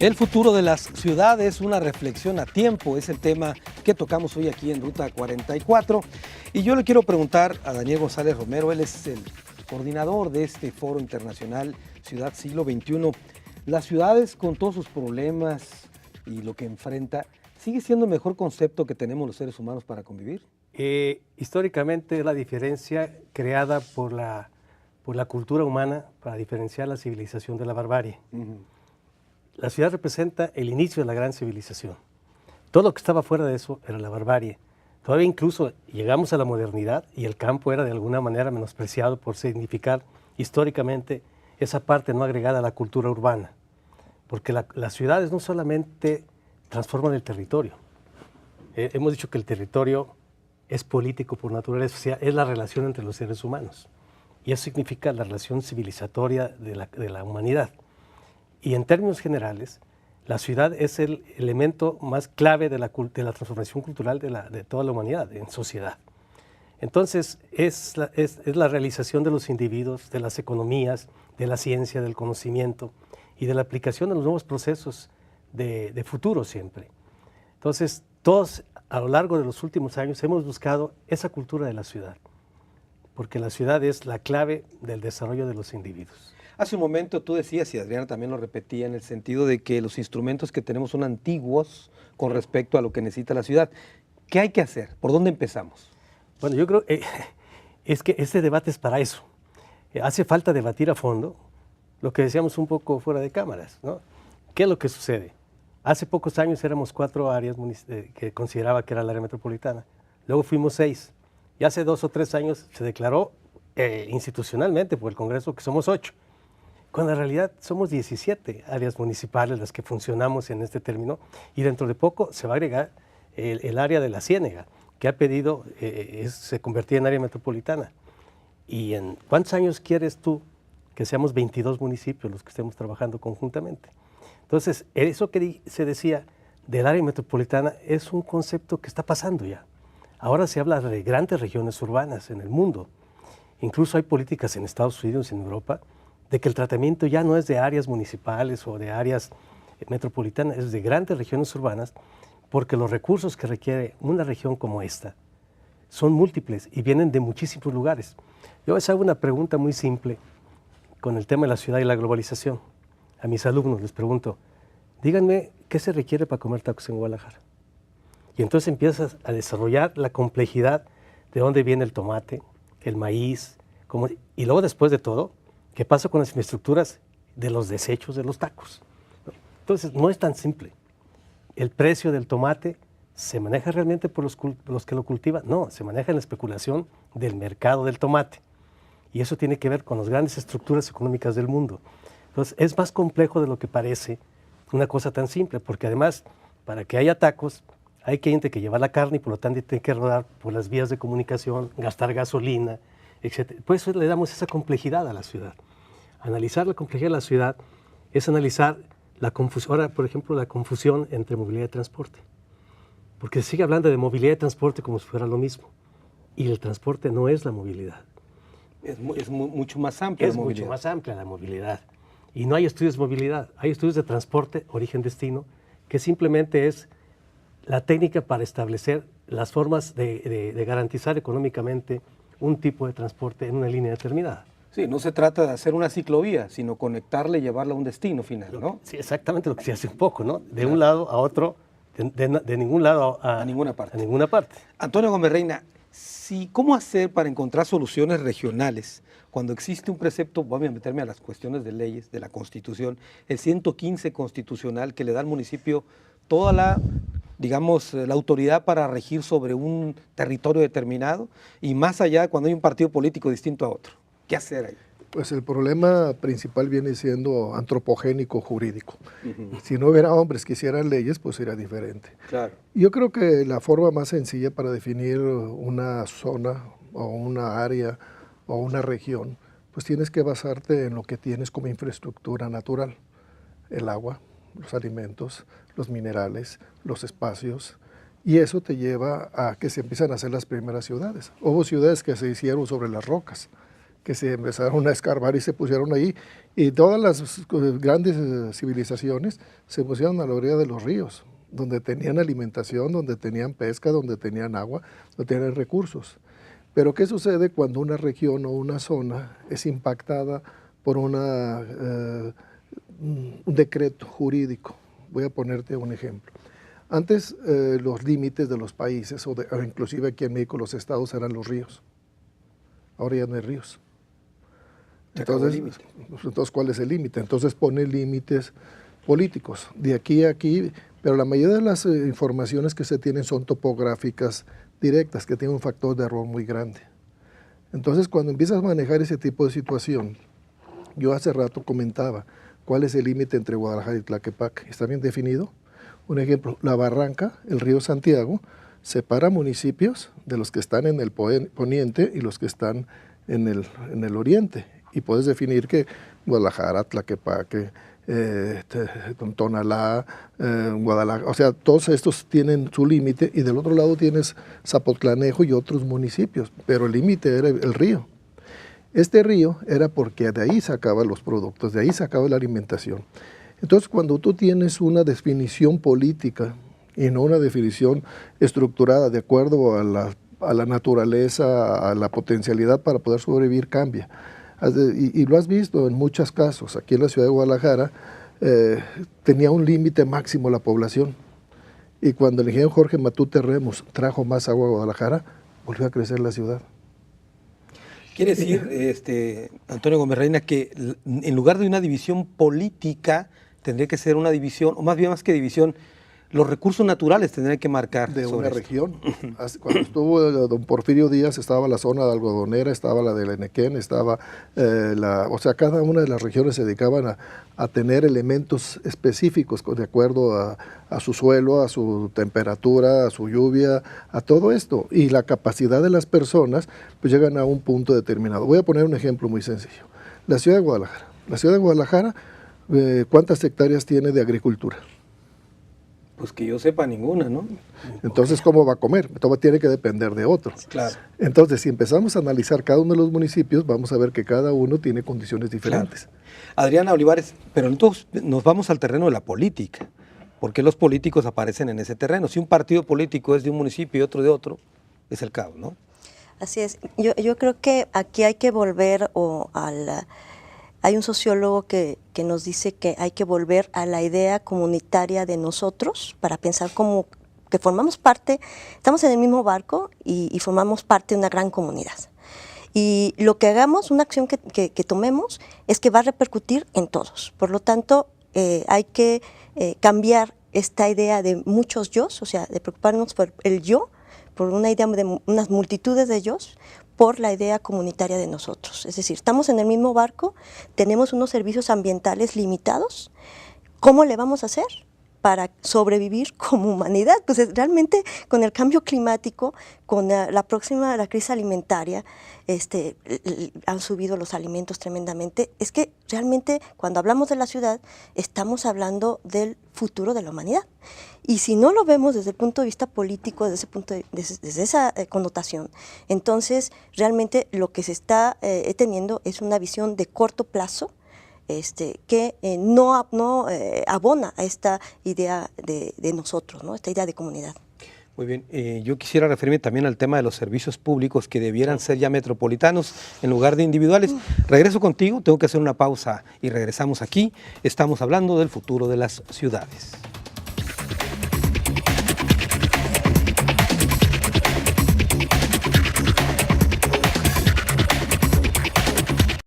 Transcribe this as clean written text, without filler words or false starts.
El futuro de las ciudades, una reflexión a tiempo, es el tema que tocamos hoy aquí en Ruta 44. Y yo le quiero preguntar a Daniel González Romero, él es el coordinador de este foro internacional Ciudad Siglo XXI. Las ciudades, con todos sus problemas y lo que enfrenta, ¿sigue siendo el mejor concepto que tenemos los seres humanos para convivir? Históricamente es la diferencia creada por la cultura humana para diferenciar la civilización de la barbarie. La ciudad representa el inicio de la gran civilización. Todo lo que estaba fuera de eso era la barbarie. Todavía incluso llegamos a la modernidad y el campo era de alguna manera menospreciado por significar históricamente esa parte no agregada a la cultura urbana. Porque las ciudades no solamente transforman el territorio. Hemos dicho que el territorio es político por naturaleza, o sea, es la relación entre los seres humanos. Y eso significa la relación civilizatoria de la humanidad. Y en términos generales, la ciudad es el elemento más clave de la transformación cultural de toda la humanidad en sociedad. Entonces, es la realización de los individuos, de las economías, de la ciencia, del conocimiento y de la aplicación de los nuevos procesos de futuro siempre. Entonces, todos a lo largo de los últimos años hemos buscado esa cultura de la ciudad, porque la ciudad es la clave del desarrollo de los individuos. Hace un momento tú decías, y Adriana también lo repetía, en el sentido de que los instrumentos que tenemos son antiguos con respecto a lo que necesita la ciudad. ¿Qué hay que hacer? ¿Por dónde empezamos? Bueno, yo creo es que este debate es para eso. Hace falta debatir a fondo lo que decíamos un poco fuera de cámaras, ¿no? ¿Qué es lo que sucede? Hace pocos años éramos 4 áreas que consideraba que era el área metropolitana. Luego fuimos 6. Y hace 2 o 3 años se declaró institucionalmente por el Congreso que somos 8. Cuando en realidad somos 17 áreas municipales las que funcionamos en este término, y dentro de poco se va a agregar el área de la Ciénega, que ha pedido se convertir en área metropolitana. ¿Y en cuántos años quieres tú que seamos 22 municipios los que estemos trabajando conjuntamente? Entonces, eso que se decía del área metropolitana es un concepto que está pasando ya. Ahora se habla de grandes regiones urbanas en el mundo. Incluso hay políticas en Estados Unidos y en Europa de que el tratamiento ya no es de áreas municipales o de áreas metropolitanas, es de grandes regiones urbanas, porque los recursos que requiere una región como esta son múltiples y vienen de muchísimos lugares. Yo les hago una pregunta muy simple con el tema de la ciudad y la globalización. A mis alumnos les pregunto, díganme qué se requiere para comer tacos en Guadalajara. Y entonces empiezas a desarrollar la complejidad de dónde viene el tomate, el maíz, y luego después de todo, ¿qué pasa con las infraestructuras de los desechos de los tacos? Entonces, no es tan simple. ¿El precio del tomate se maneja realmente por los que lo cultivan? No, se maneja en la especulación del mercado del tomate. Y eso tiene que ver con las grandes estructuras económicas del mundo. Entonces, es más complejo de lo que parece una cosa tan simple, porque además, para que haya tacos, hay gente que lleva la carne y por lo tanto tiene que rodar por las vías de comunicación, gastar gasolina, etc. Por eso le damos esa complejidad a la ciudad. Analizar la complejidad de la ciudad es analizar la confusión, ahora por ejemplo la confusión entre movilidad y transporte. Porque se sigue hablando de movilidad y transporte como si fuera lo mismo. Y el transporte no es la movilidad. Es mucho más amplia la movilidad. Es mucho más amplia la movilidad. Y no hay estudios de movilidad, hay estudios de transporte, origen-destino, que simplemente es la técnica para establecer las formas de garantizar económicamente un tipo de transporte en una línea determinada. Sí, no se trata de hacer una ciclovía, sino conectarla y llevarla a un destino final, ¿no? Sí, exactamente lo que se hace un poco, ¿no? De un lado a otro, de ningún lado a ninguna parte. A ninguna parte. Antonio Gómez Reina, ¿cómo hacer para encontrar soluciones regionales cuando existe un precepto, voy a meterme a las cuestiones de leyes, de la Constitución, el 115 constitucional que le da al municipio toda la autoridad para regir sobre un territorio determinado y más allá cuando hay un partido político distinto a otro? ¿Qué hacer ahí? Pues el problema principal viene siendo antropogénico jurídico. Si no hubiera hombres que hicieran leyes, pues sería diferente. Claro. Yo creo que la forma más sencilla para definir una zona o una área o una región, pues tienes que basarte en lo que tienes como infraestructura natural. El agua, los alimentos, los minerales, los espacios, y eso te lleva a que se empiezan a hacer las primeras ciudades. Hubo ciudades que se hicieron sobre las rocas, que se empezaron a escarbar y se pusieron ahí. Y todas las grandes civilizaciones se pusieron a la orilla de los ríos, donde tenían alimentación, donde tenían pesca, donde tenían agua, donde tenían recursos. Pero ¿qué sucede cuando una región o una zona es impactada por un decreto jurídico? Voy a ponerte un ejemplo. Antes los límites de los países, o inclusive aquí en México los estados, eran los ríos. Ahora ya no hay ríos. Entonces, ¿cuál es el límite? Entonces pone límites políticos, de aquí a aquí, pero la mayoría de las informaciones que se tienen son topográficas directas, que tienen un factor de error muy grande. Entonces, cuando empiezas a manejar ese tipo de situación, yo hace rato comentaba, ¿cuál es el límite entre Guadalajara y Tlaquepaque? ¿Está bien definido? Un ejemplo, la Barranca, el río Santiago, separa municipios de los que están en el poniente y los que están en el oriente. Y puedes definir que Guadalajara, Tlaquepaque, Tonalá, Guadalajara, o sea, todos estos tienen su límite, y del otro lado tienes Zapotlanejo y otros municipios, pero el límite era el río. Este río era porque de ahí sacaban los productos, de ahí sacaba la alimentación. Entonces, cuando tú tienes una definición política y no una definición estructurada de acuerdo a la naturaleza, a la potencialidad para poder sobrevivir, cambia. Y lo has visto en muchos casos. Aquí en la ciudad de Guadalajara tenía un límite máximo la población. Y cuando el ingeniero Jorge Matute Remos trajo más agua a Guadalajara, volvió a crecer la ciudad. Quiere decir, Antonio Gómez Reina, que en lugar de una división política, tendría que ser una división, o más bien más que división, los recursos naturales tendrían que marcar de sobre una esto. región. Cuando estuvo don Porfirio Díaz, estaba la zona de algodonera, estaba la del Enequén, estaba o sea, cada una de las regiones se dedicaban a tener elementos específicos de acuerdo a su suelo, a su temperatura, a su lluvia, a todo esto. Y la capacidad de las personas, pues llegan a un punto determinado. Voy a poner un ejemplo muy sencillo. La ciudad de Guadalajara. La ciudad de Guadalajara, ¿cuántas hectáreas tiene de agricultura? Pues que yo sepa ninguna, ¿no? Entonces, ¿cómo va a comer? Todo tiene que depender de otro. Claro. Entonces, si empezamos a analizar cada uno de los municipios, vamos a ver que cada uno tiene condiciones diferentes. Claro. Adriana Olivares, pero entonces nos vamos al terreno de la política. ¿Por qué los políticos aparecen en ese terreno? Si un partido político es de un municipio y otro de otro, es el caos, ¿no? Así es. Yo creo que aquí hay que volver Hay un sociólogo que nos dice que hay que volver a la idea comunitaria de nosotros para pensar como que formamos parte, estamos en el mismo barco y formamos parte de una gran comunidad. Y lo que hagamos, una acción que tomemos, es que va a repercutir en todos. Por lo tanto, hay que cambiar esta idea de muchos yos, o sea, de preocuparnos por el yo, por una idea de unas multitudes de yos, por la idea comunitaria de nosotros. Es decir, estamos en el mismo barco, tenemos unos servicios ambientales limitados. ¿Cómo le vamos a hacer para sobrevivir como humanidad? Pues realmente con el cambio climático, con la crisis alimentaria, han subido los alimentos tremendamente. Es que realmente cuando hablamos de la ciudad, estamos hablando del futuro de la humanidad. Y si no lo vemos desde el punto de vista político, desde esa connotación, entonces realmente lo que se está teniendo es una visión de corto plazo, que no abona a esta idea de nosotros, ¿no? Esta idea de comunidad. Muy bien, yo quisiera referirme también al tema de los servicios públicos que debieran ser ya metropolitanos en lugar de individuales. Regreso contigo, tengo que hacer una pausa y regresamos aquí. Estamos hablando del futuro de las ciudades.